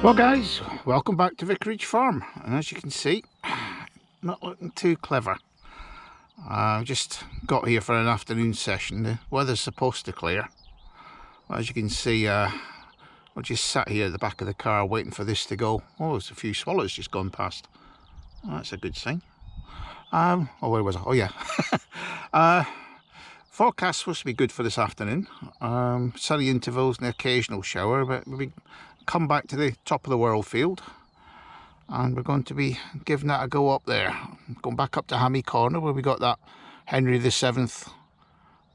Well guys, welcome back to Vicarage Farm, and as you can see, not looking too clever. I just got here for an afternoon session. The weather's supposed to clear. As you can see, I just sat here at the back of the car waiting for this to go. Oh, there's a few swallows just gone past. Well, that's a good sign. Oh, where was I? Oh yeah. Forecast supposed to be good for this afternoon. Sunny intervals and an occasional shower, but we come back to the top of the world field and we're going to be giving that a go up there. Going back up to Hammy Corner where we got that Henry VII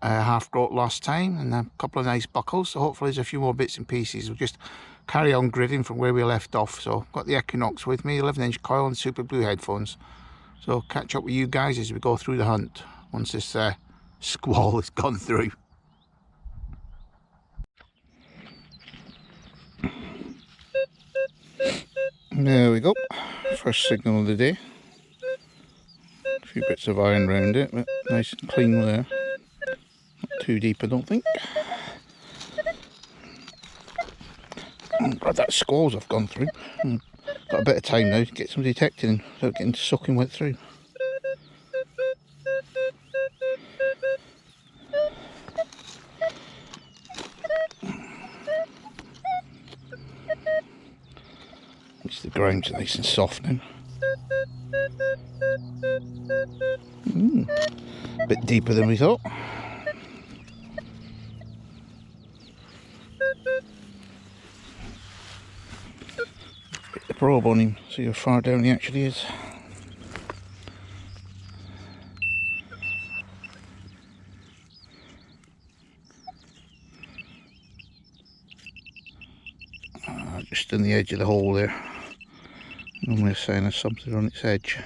half groat last time, and a couple of nice buckles, so hopefully there's a few more bits and pieces. We'll just carry on gridding from where we left off. So got the Equinox with me, 11-inch coil and super blue headphones, so catch up with you guys as we go through the hunt once this squall has gone through. There we go, first signal of the day. A few bits of iron round it, but nice and clean there. Not too deep, I don't think. God, that squalls I've gone through. Got a bit of time now to get some detecting without getting soaking wet through. The ground's nice and soft now. A bit deeper than we thought. Put the probe on him, see how far down he actually is. Just in the edge of the hole there. Normally a sign of something on its edge.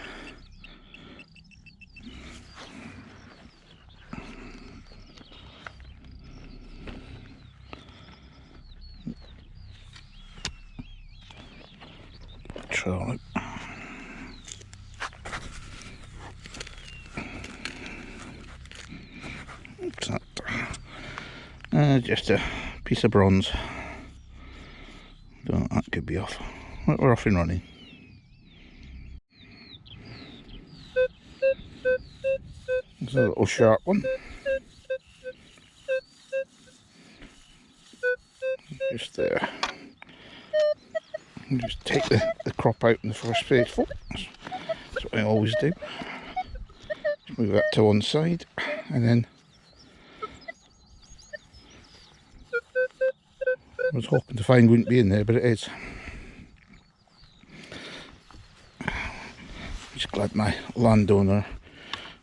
Trawl it. What's that? Just a piece of bronze. Don't know, that could be off. We're off and running. There's a little sharp one. Just there. And just take the crop out in the first spadeful. That's what I always do. Just move that to one side, and then I was hoping to find wouldn't be in there, but it is. Just glad my landowner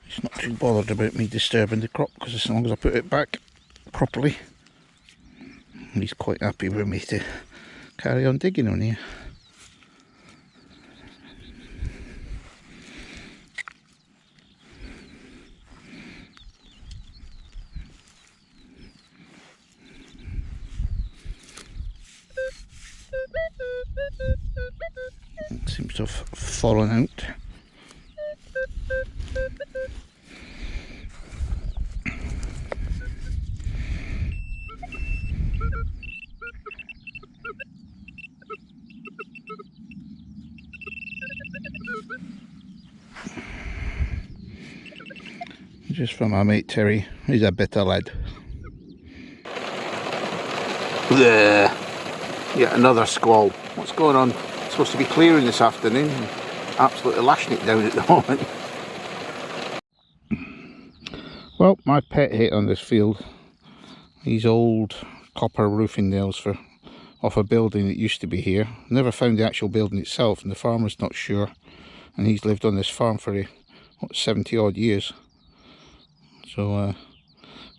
is not too bothered about me disturbing the crop, because as long as I put it back properly, he's quite happy with me to carry on digging on here. It seems to have fallen out. Just from my mate Terry, he's a bitter lad. There, yet another squall. What's going on? It's supposed to be clearing this afternoon. Absolutely lashing it down at the moment. Well, my pet hit on this field, these old copper roofing nails off a building that used to be here. Never found the actual building itself, and the farmer's not sure, and he's lived on this farm for what, 70 odd years. So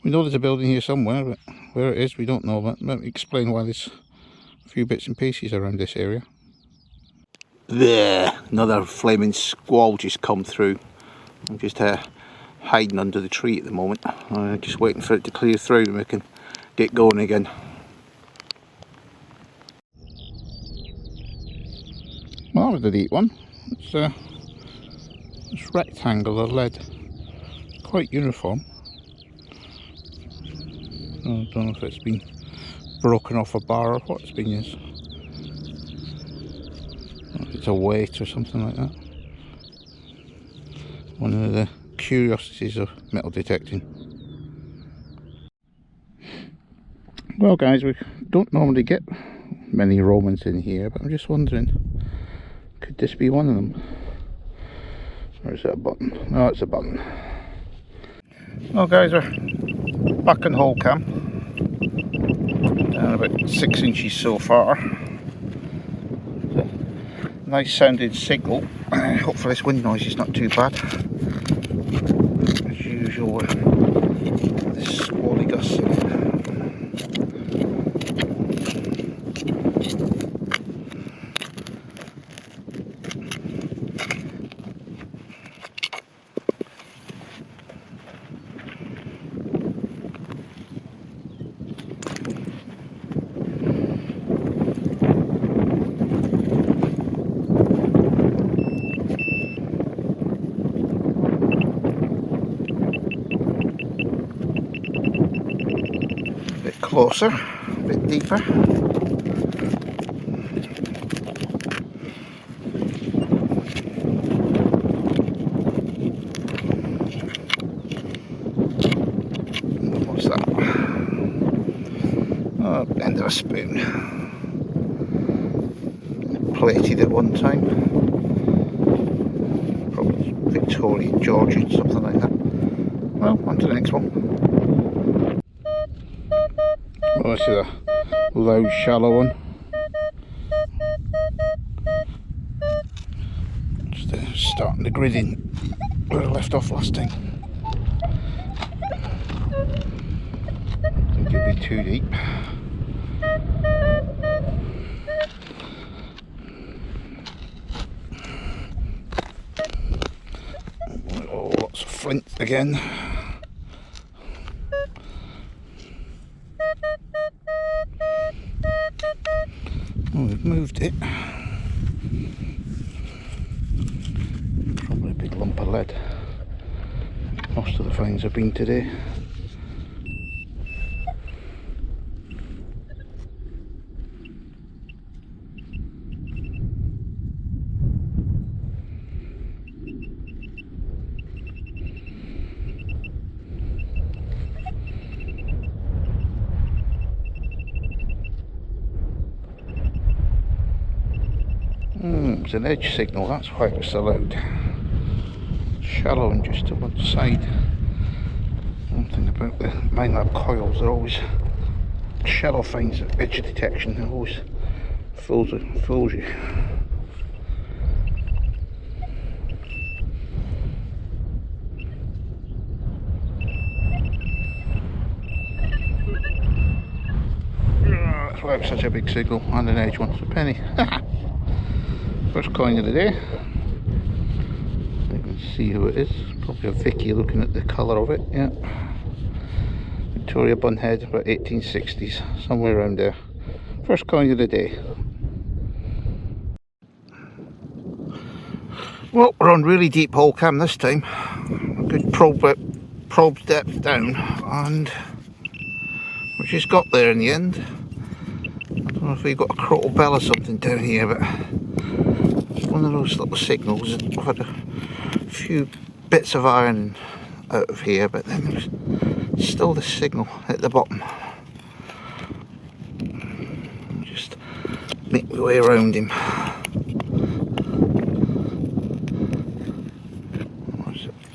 we know there's a building here somewhere, but where it is we don't know. But let me explain why there's a few bits and pieces around this area. There, another flaming squall just come through. I'm just hiding under the tree at the moment, just waiting for it to clear through and we can get going again. Well, that was a neat one. It's this rectangular lead, quite uniform. I don't know if it's been broken off a bar or what it's been used. it's a weight or something like that. One of the curiosities of metal detecting. Well guys, we don't normally get many Romans in here, but I'm just wondering, could this be one of them? Or is that a button? No, it's a button. Well guys, we're back in hole cam. Down about 6 inches so far. It's a nice sounding signal. Hopefully this wind noise is not too bad. As usual with this squally gust. Closer, a bit deeper. What's that? Oh, end of a spoon. Plated at one time. Probably Victorian, Georgian, something like that. Well, on to the next one. Well, this is a loud, shallow one. Just starting the gridding where I left off last time. I think it'll be too deep. Oh, lots of flint again. Oh, we've moved it. Probably a big lump of lead. Most of the finds have been today. It's an edge signal, that's why it was so loud. Shallow and just to one side. One thing about the Minelab coils, they're always shallow finds at edge detection, they're always fools you. That's why it was such a big signal, and an edge one, it's a penny. First coin of the day. You can see who it is. Probably a Vicky looking at the colour of it. Yeah. Victoria Bunhead, about 1860s, somewhere around there. First coin of the day. Well, we're on really deep hole cam this time. A good probe depth down, and we just got there in the end. I don't know if we got a crottle bell or something down here, but one of those little signals. I've had a few bits of iron out of here, but then there's still the signal at the bottom. Just make my way around him.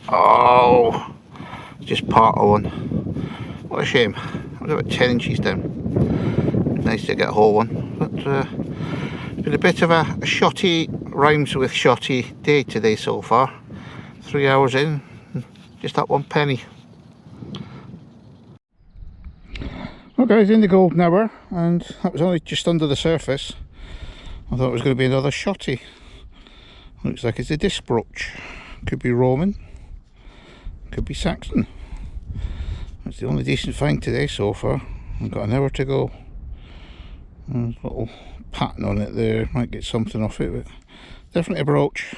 Oh, just part of one. What a shame. It was about 10 inches down. Nice to get a whole one, but been a bit of a shotty, rhymes with shotty day today so far. 3 hours in, just that one penny. Well guys, in the golden hour, and that was only just under the surface. I thought it was going to be another shotty. Looks like it's a disc brooch. Could be Roman, could be Saxon. That's the only decent find today so far. I've got an hour to go. There's a little pattern on it there, might get something off it, but definitely a brooch.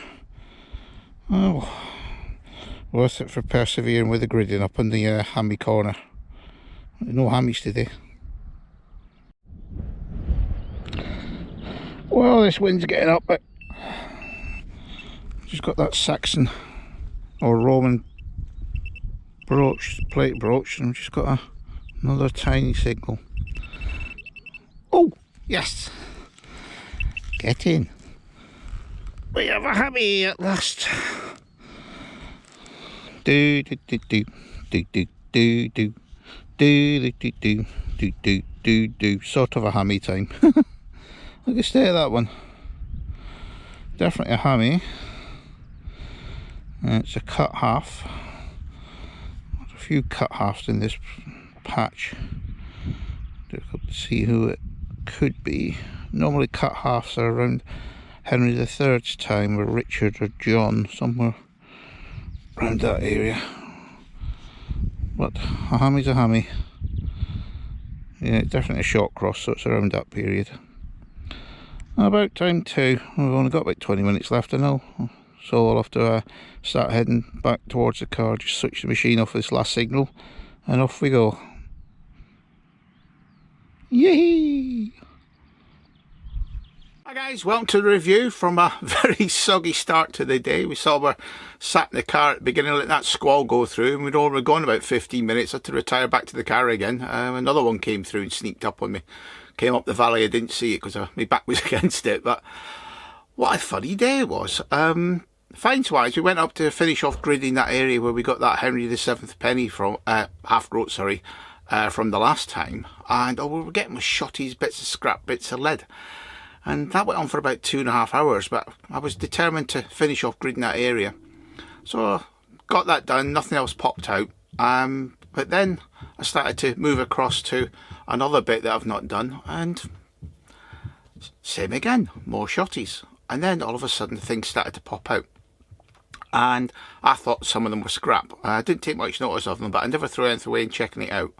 Oh, worth it for persevering with the gridding up in the hammy corner. No hammies today. Well, this wind's getting up, but Just got that Saxon or Roman brooch, plate brooch, and I've just got another tiny signal. Oh, yes! Get in. We have a hammy at last. Do do do do do do do do do do do do do do do. Sort of a hammy time. I can stay at that one. Definitely a hammy. It's a cut half. There's a few cut halves in this patch. Difficult to see who it could be. Normally cut halves are around Henry III's time, or Richard or John, somewhere around that area. But a hammy's a hammy. Yeah, it's definitely a short cross, so it's around that period. About time too. We've only got about 20 minutes left, I know. So I'll have to start heading back towards the car, just switch the machine off this last signal, and off we go. Yay! Hi guys, welcome to the review from a very soggy start to the day. We were sat in the car at the beginning, letting that squall go through, and we'd all gone about 15 minutes. I had to retire back to the car again. Another one came through and sneaked up on me. Came up the valley, I didn't see it because my back was against it, but what a funny day it was. Finds wise, we went up to finish off gridding that area where we got that Henry VII penny from, half groat, sorry, from the last time, and we were getting with shotties, bits of scrap, bits of lead. And that went on for about 2.5 hours, but I was determined to finish off gridding that area. So got that done, nothing else popped out. But then I started to move across to another bit that I've not done, and same again, more shotties. And then all of a sudden things started to pop out. And I thought some of them were scrap. I didn't take much notice of them, but I never threw anything away in checking it out.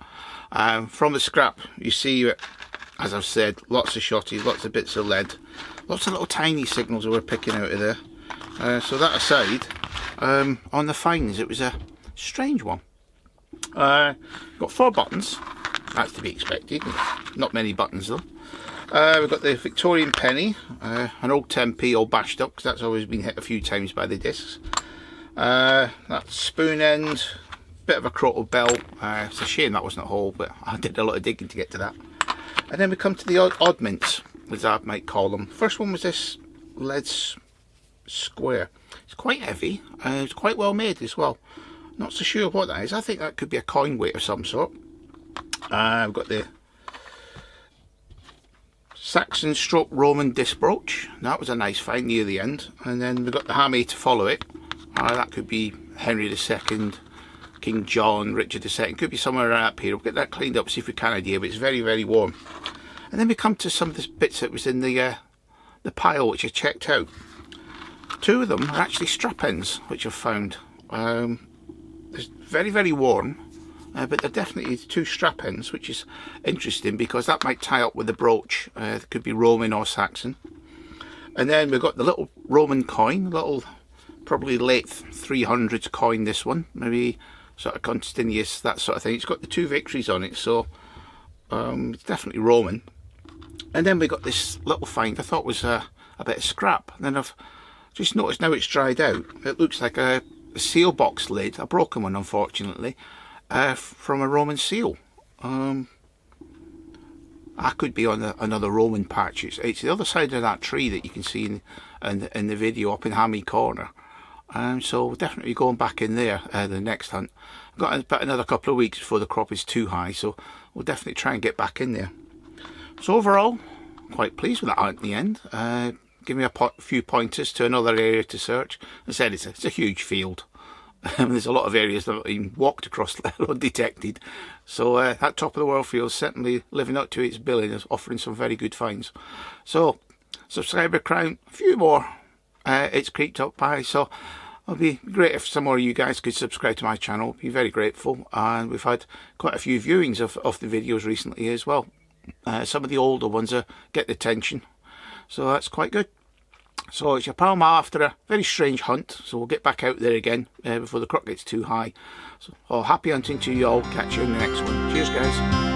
From the scrap, you see, as I've said, lots of shotties, lots of bits of lead, lots of little tiny signals that we're picking out of there. So that aside, on the finds, it was a strange one. Got 4 buttons, that's to be expected, not many buttons though. We've got the Victorian penny, an old 10p all bashed up, because that's always been hit a few times by the discs. That spoon end, bit of a crotal belt. It's a shame that wasn't a hole, but I did a lot of digging to get to that. And then we come to the odd mints, as I might call them. First one was this lead square. It's quite heavy, and it's quite well made as well. Not so sure what that is. I think that could be a coin weight of some sort. We've got the Saxon stroke Roman disc brooch. That was a nice find near the end. And then we've got the hammy to follow it. That could be Henry II, King John, Richard II. Could be somewhere around up here. We'll get that cleaned up, see if we can idea, but it's very, very warm. And then we come to some of the bits that was in the pile, which I checked out. 2 of them are actually strap ends, which I've found. It's very, very warm, but they're definitely 2 strap ends, which is interesting because that might tie up with the brooch. It could be Roman or Saxon. And then we've got the little Roman coin, little probably late 300s coin, this one, maybe sort of Constantinius, that sort of thing. It's got the 2 victories on it, so it's definitely Roman. And then we got this little find I thought was a bit of scrap. And then I've just noticed now it's dried out. It looks like a seal box lid, a broken one unfortunately, from a Roman seal. I could be on another Roman patch. It's the other side of that tree that you can see in the video up in Hammy Corner. So definitely going back in there the next hunt. I've got about another couple of weeks before the crop is too high, so we'll definitely try and get back in there. So overall, quite pleased with that hunt in the end. Give me a few pointers to another area to search. As I said, it's a huge field. There's a lot of areas that I've even walked across undetected. So that top of the world field is certainly living up to its billing, offering some very good finds. So subscriber count, a few more. It's creeped up by, so it'll be great if some more of you guys could subscribe to my channel. Be very grateful. And we've had quite a few viewings of the videos recently as well. Some of the older ones are getting attention, so that's quite good. So it's your pal Mal after a very strange hunt, so we'll get back out there again before the crop gets too high. So happy hunting to you all. Catch you in the next one. Cheers guys.